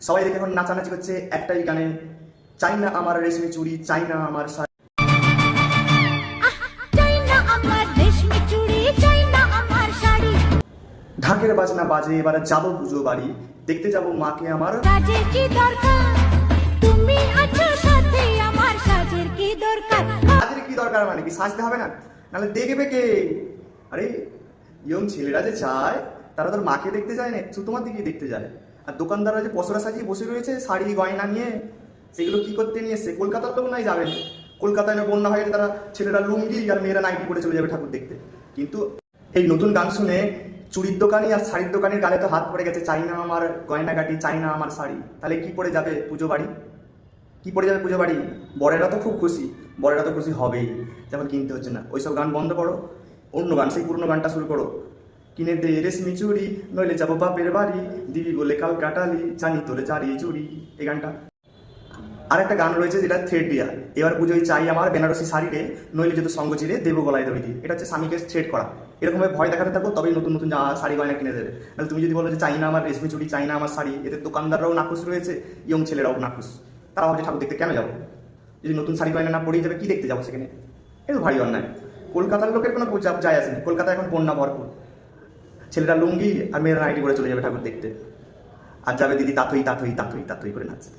সবাই দেখে এখন নাচানাচি করছে একটাই গানে, চাই না আমার রেশমি চুড়ি, চাই না আমার শাড়ি। ঢাকের বাজনা বাজে, এবার যাবো পুজো বাড়ি, দেখতে যাবো মাকে আমার। সাজের কি দরকার, তুমি আছো সাথে আমার, সাজের কি দরকার। সাজের কি দরকার মানে কি সাজতে হবে না, নাহলে দেখবে কে? আরে ইয়ং ছেলেরা যে চায় তারা তোর মাকে দেখতে যায় না, শুধু তোমার দিকেই দেখতে যায়। আর দোকানদাররা যে পসরা সাজিয়ে বসে রয়েছে শাড়ি গয়না নিয়ে, সেগুলো কি করতে নিয়ে এসছে? কলকাতার লোক নাই যাবেন, কলকাতায় বন্যা হয়ে তারা ছেলেরা লুঙ্গি আর মেয়েরা নাইটি পরে চলে যাবে ঠাকুর দেখতে। কিন্তু এই নতুন গান শুনে চুড়ির দোকানি আর শাড়ির দোকানির গালে তো হাত পড়ে গেছে, চাই না আমার গয়নাগাটি, চাই না আমার শাড়ি। তাহলে কি পরে যাবে পুজো বাড়ি? কি পরে যাবে পুজো বাড়ি? বরেরা তো খুব খুশি, বরেরা তো খুশি হবেই, যেমন কিনতে হচ্ছে না। ওইসব গান বন্ধ করো, অন্য গান, সেই পুরনো গানটা শুরু করো। কিনে দে রেশমি চুড়ি, নইলে যাবো বাপের বাড়ি, দিবি বলে কাল কাটালি, জানি তোরে চারি চুড়ি, এই গানটা। আর একটা গান রয়েছে যেটা থ্রেড দেওয়া, এবার পুজোয় চাই আমার বেনারসি শাড়িতে, নইলে যদি সঙ্গ চিরে দেবো গলায় দড়ি দিয়ে। এটা হচ্ছে স্বামীকে থ্রেড করা। এরকমভাবে ভয় দেখাতে থাকো, তবেই নতুন নতুন শাড়ি গয়না কিনে দেবে। নাহলে তুমি যদি বলো যে চাই না আমার রেশমি চুড়ি, চাই না আমার শাড়ি, এতে দোকানদাররাও নাখুশ রয়েছে, ইয়ং ছেলেরাও নাখুশ। তারা ভাবছে ঠাকুর দেখতে কেন যাবো? যদি নতুন শাড়ি গয়না না পরেই যাবে, কি দেখতে যাবো সেখানে? এটা ভারী অন্যায়। কলকাতার লোকের কোনো যায় আসেনি, কলকাতা এখন বন্যা ভরপুর। ছেলেরা লুঙ্গি আর মেয়েরা নাইটি পরে চলে যাবে ঠাকুর দেখতে, আর যাবে দিদি তাতই তাতই তাতই তাতই করে নাচছে।